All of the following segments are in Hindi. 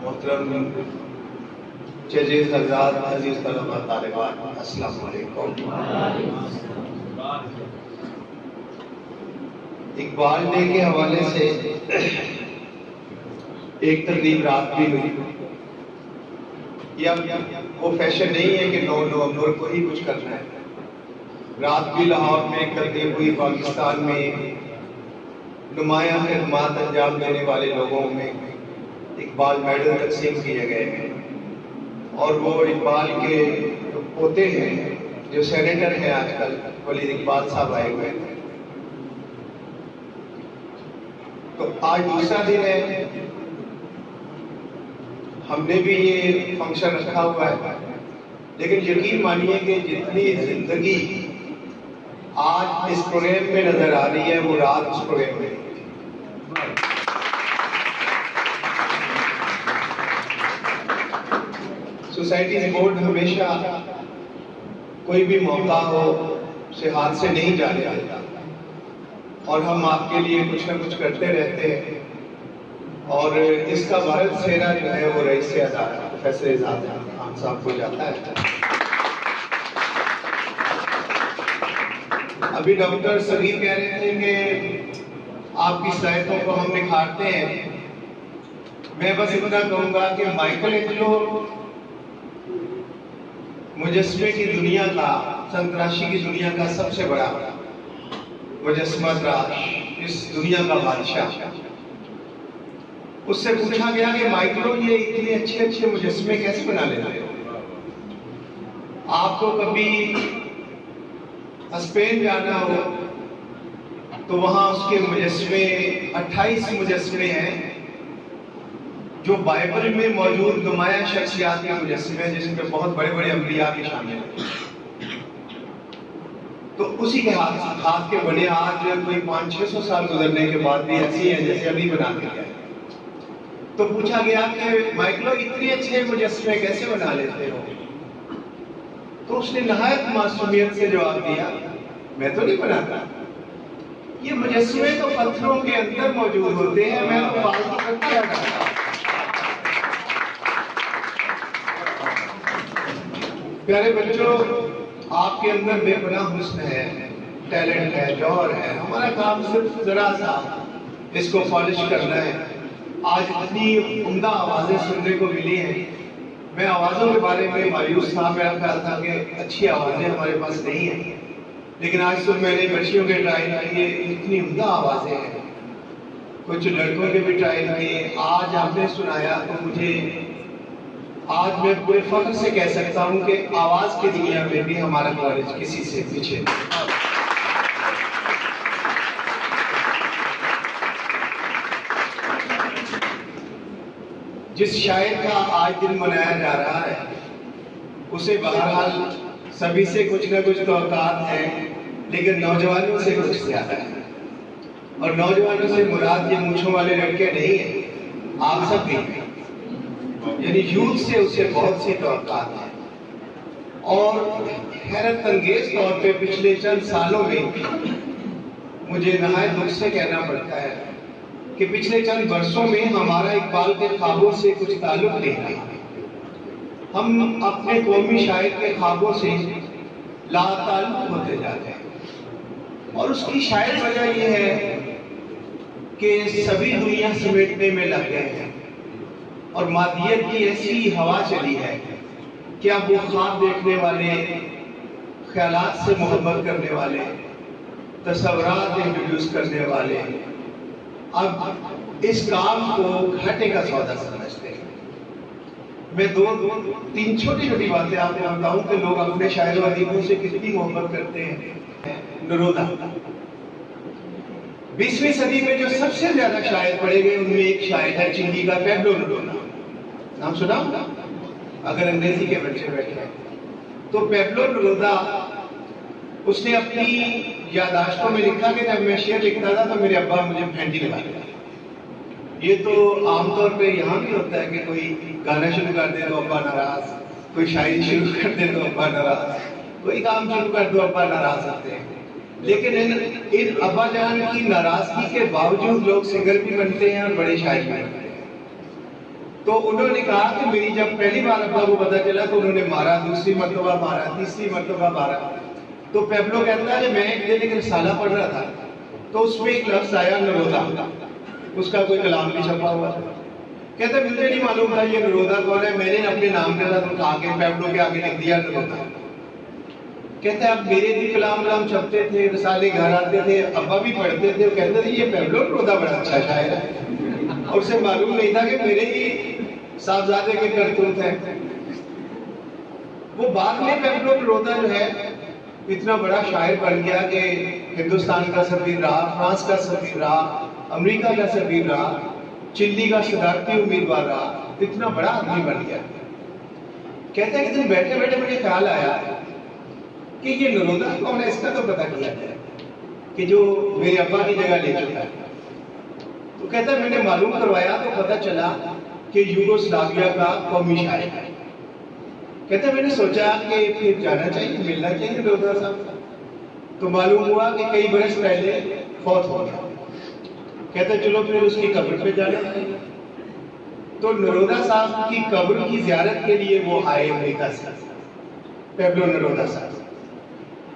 मोहतरम जजेस हज़रात, अजीज तलबा तालिबात, अस्सलाम वालेकुम। इकबाल डे के हवाले से एक तकरीब रात भी हुई। या वो फैशन नहीं है कि 9 नवंबर को ही कुछ करना है। रात भी लाहौर में एक तकरीब हुई। पाकिस्तान में नुमायां खिदमात अंजाम देने वाले लोगों में इकबाल मेडल तकसीम किए गए हैं और वो इकबाल के पोते हैं जो सेनेटर हैं आजकल, वलीद इकबाल साहब आए हुए हैं। तो आज दूसरा दिन है, हमने भी ये फंक्शन रखा हुआ है, लेकिन यकीन मानिए कि जितनी जिंदगी आज इस प्रोग्राम में नजर आ रही है वो रात उस प्रोग्राम में। सोसाइटी बोर्ड हमेशा कोई भी मौका हो से हाथ से नहीं जाने देता और हम आपके लिए कुछ ना कुछ करते रहते हैं। और इसका भारत सेना जो है वो रईस प्रोफेसर एजाज खान साहब को जाता है। अभी डॉक्टर सलीम कह रहे थे कि आपकी सलाहियतों को हम निखारते हैं। मैं बस इतना कहूंगा कि माइकल एंजेलो मुजस्मे की दुनिया का, संतराशी की दुनिया का सबसे बड़ा मुजस्मा तराश, इस दुनिया का बादशाह। उससे पूछा गया कि माइकलो ये इतने अच्छे अच्छे मुजस्मे कैसे बना लेते हो? आपको कभी स्पेन जाना हो तो वहां उसके मुजस्मे 28 मुजस्मे हैं जो बाइबल में मौजूद नुमाया शख्सियात के मुजस्मे हैं, जिसमें बहुत बड़े बड़े अम्बिया भी शामिल हैं। तो उसी के हाथ के बने आज कोई 500-600 साल गुजरने के बाद भी ऐसी हैं जैसे अभी बना के गए। तो पूछा गया कि माइकलो इतने अच्छे मुजस्मे कैसे बना लेते हो? तो उसने नहायत मासूमियत से जवाब दिया, मैं तो नहीं बनाता, ये मुजस्मे तो पत्थरों के अंदर मौजूद होते हैं, मैं तो फालतू करके क्या करता। प्यारे बच्चों, आपके अंदर बेपनाह हुस्न है, टैलेंट है, जौहर है। हमारा काम सिर्फ जरा सा इसको पॉलिश करना है। आज इतनी उम्दा आवाजें सुनने को मिली हैं। मैं आवाजों के बारे में मायूस था, मेरा ख्याल था कि अच्छी आवाजें हमारे पास नहीं है, लेकिन आज तो मैंने बच्चियों के ट्रायल किए, इतनी उम्दा आवाजें हैं। कुछ लड़कों के भी ट्रायल किए। आज आपने सुनाया तो मुझे आज मैं पूरे फख्र से कह सकता हूं कि आवाज की दुनिया में भी हमारा कॉलेज किसी से पीछे नहीं। जिस शायर का आज दिन मनाया जा रहा है उसे बहरहाल सभी से कुछ ना कुछ तौक़ात है, लेकिन नौजवानों से कुछ ज्यादा है। और नौजवानों से मुराद ये मूंछों वाले लड़के नहीं है, आप सब भी हैं। यानी यूथ से उसे बहुत सी तौक़ात है। और हैरत अंगेज तौर पे पिछले चंद सालों में मुझे नहायत दुख से कहना पड़ता है कि पिछले चंद वर्षों में हमारा इकबाल के ख्वाबों से कुछ ताल्लुक नहीं रहा। हम अपने कौमी शायर के ख्वाबों से लाताल्लुक होते जाते हैं। और उसकी शायद वजह यह है कि सभी दुनिया समेटने में लग गए हैं और मादियत की ऐसी हवा चली है कि अब वो ख्वाब देखने वाले, ख्यालात से मोहब्बत करने वाले, तस्वुरात इंट्रोड्यूस करने वाले अब इस काम को घाटे का सौदा समझते हैं। मैं 2-3 छोटी बातें आपको बताऊं कि लोग अपने शायर व अदीबों से कितनी मोहब्बत करते हैं। नरोदा 20वीं सदी में जो सबसे ज्यादा शायर पढ़े गए उनमें एक शायर है चिली का पेब्लो नरोदा। नाम सुना होगा अगर अंग्रेजी के बच्चे बैठे हैं तो। पेब्लो नरोदा उसने अपनी यादाश्तों में लिखा कि जब मैं शेर लिखता था तो मेरे अब्बा मुझे फेंटी लगा दिया। ये तो आमतौर पे यहाँ भी होता है कि कोई गाना शुरू कर दे तो अब्बा नाराज, कोई शायरी शुरू कर दे तो अब्बा नाराज, कोई काम शुरू कर दो अब्बा नाराज होते हैं। लेकिन इन अब्बा जान की नाराजगी के बावजूद लोग सिंगर भी बनते हैं और बड़े शायर भी बनते हैं। तो उन्होंने कहा कि मेरी जब पहली बार अब्बा को पता चला तो उन्होंने मारा, दूसरी मरतबा मारा, तीसरी मरतबा मारा। तो पेब्लो कहता है कि मैं एक दिन एक रिसाला पढ़ रहा था तो उसमें एक लफ्ज आया नरोदा, उसका कोई कलाम भी छपा हुआ था। कहता मुझे नहीं मालूम था ये नरोदा कौन है, मैंने अपने नाम के साथ उठा के पेब्लो के आगे लिख दिया नरोदा। कहते अब मेरे भी कलाम वलाम छपते थे, रिसाले घर आते थे, अब्बा भी पढ़ते थे, कहते थे ये पेब्लो नरोदा बड़ा अच्छा शायर है, और उसे मालूम नहीं था कि मेरे ही साहबजादे के करतूत है। वो बाद में पेब्लो नरोदा जो है इतना बड़ा शायर बन गया कि हिंदुस्तान का सफीर रहा, फ्रांस का सफीर रहा, अमेरिका का सफीर रहा, चिल्ली का सदारती उम्मीदवार रहा, इतना बड़ा आदमी बन गया। कहते हैं कि दिन बैठे बैठे मुझे ख्याल आया कि ये नरोदा कौन है, इसका तो पता किया जाए कि जो मेरे अब्बा की जगह ले चुका है। तो कहता है मैंने मालूम करवाया तो पता चला कि यूगोस्लाविया का कौमी शायर है। कहते मैंने सोचा कि फिर जाना चाहिए, मिलना चाहिए नरोदा साहब। तो मालूम हुआ कि कई बरस पहले फौत हो गया। कहते चलो फिर उसकी कब्र पे जाना चाहिए। तो नरोदा साहब की कब्र की जियारत के लिए वो आए अमेरिका से, पेब्लो नरोदा साहब।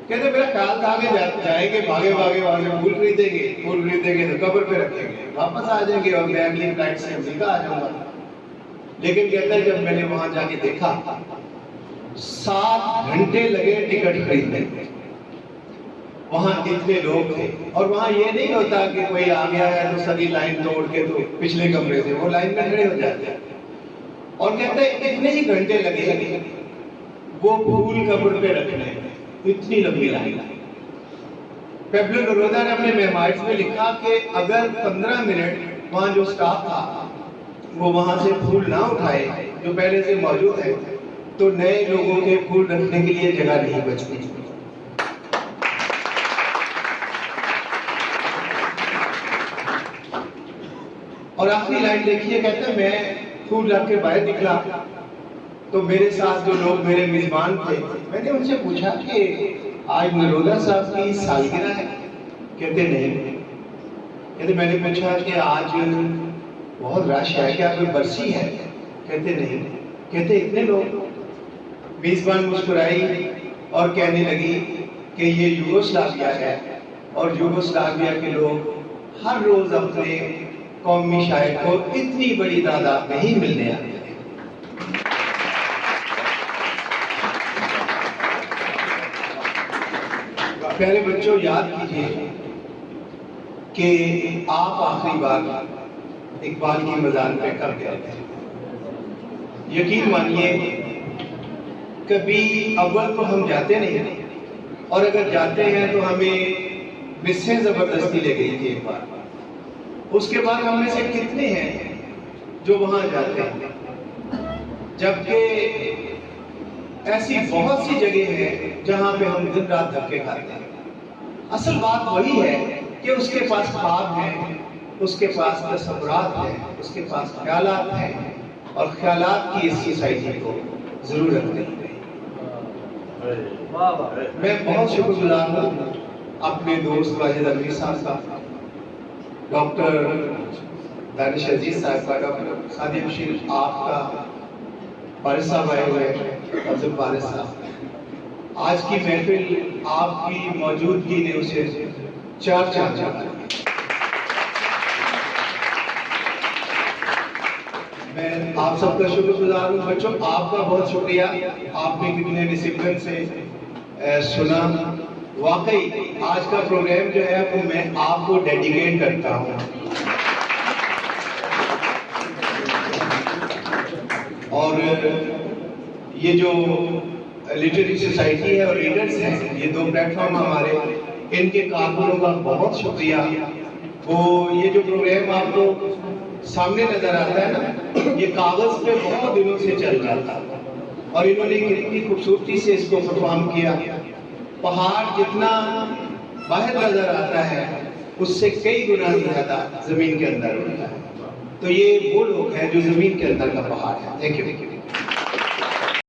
कहते मेरा ख्याल था कि जाएंगे भागे भागे भागे फूल खरीदेंगे तो कब्र पे रखेंगे, वापस आ जाएंगे और मैं अगली फ्लाइट से अमेरिका आ जाऊंगा। लेकिन कहते हैं जब मैंने वहां जाके देखा 7 घंटे लगे टिकट खरीदने में, वहां इतने लोग थे। और वहां ये नहीं होता कि कोई आ गया है तो सभी लाइन तोड़ के तो पिछले कमरे से वो लाइन में खड़े हो जाते हैं। और कहते हैं इतने ही घंटे लगे वो फूल कब्र पे रखने में, इतनी लंबी लाइन। पेब्लो नरोदा ने अपने मेमोइर्स में लिखा कि अगर 15 मिनट वहां जो स्टाफ था वो वहां से फूल ना उठाए जो पहले से मौजूद है तो नए लोगों के फूल रखने के लिए जगह नहीं बचती। और आखिरी लाइन देखिए, कहते मैं फूल रख के बाहर निकला तो मेरे साथ जो लोग मेरे मेजबान थे, मैंने उनसे पूछा कि आज नरोदा साहब की सालगिरह है? कहते नहीं। कहते मैंने पूछा कि आज बहुत रश है, क्या कोई बरसी है? कहते नहीं। कहते इतने लोग? मेजबान मुस्कुराई और कहने लगी कि ये यूगोस्लाविया है और यूगोस्लाविया के लोग हर रोज अपने कौमी शायर को इतनी बड़ी तादाद में ही मिलने आते हैं। प्यारे बच्चों, याद कीजिए कि आप आखिरी बार इकबाल की मज़ार पे कब गए थे। यकीन मानिए कभी अव्वल तो हम जाते नहीं, और अगर जाते हैं तो हमें मिसें जबरदस्ती ले गई थी एक बार। उसके बाद हम में से कितने हैं जो वहां जाते हैं, जबकि ऐसी बहुत सी जगह है जहां पे हम दिन रात धक्के खाते हैं। असल बात वही है कि उसके पास ख्वाब है, उसके पास तसव्वुरात है, उसके पास ख्यालात हैं, और ख्यालात की इस सोसाइटी को जरूरत नहीं है। मैं बहुत शुक्रगुजार हूँ अपने दोस्त वाजिद अमीर साहब का, डॉक्टर दानिश अजीज साहब का, डॉक्टर सादिक बशीर आपका, पारिस साहब आए हुए हैं, अब्दुल पारिस साहब। आज की महफिल आपकी मौजूदगी ने उसे चार चांद लगा। मैं आप सबका शुक्रगुजार हूँ। बच्चों, आपका बहुत शुक्रिया, आपने कितने डिसिप्लिन से सुना। वाकई आज का प्रोग्राम जो है वो मैं आपको डेडिकेट करता हूँ। और ये जो लिटरेरी सोसाइटी है और रीडर्स हैं, ये दो प्लेटफॉर्म हमारे, इनके कारकुनों का बहुत शुक्रिया। वो ये जो प्रोग्राम आपको सामने नजर आता है ना, ये कागज पे बहुत दिनों से चल रहा था और इन्होंने कितनी खूबसूरती से इसको परफॉर्म किया। पहाड़ जितना बाहर नजर आता है उससे कई गुना ज्यादा जमीन के अंदर होता है। तो ये वो लोग हैं जो जमीन के अंदर का पहाड़ है। Thank you.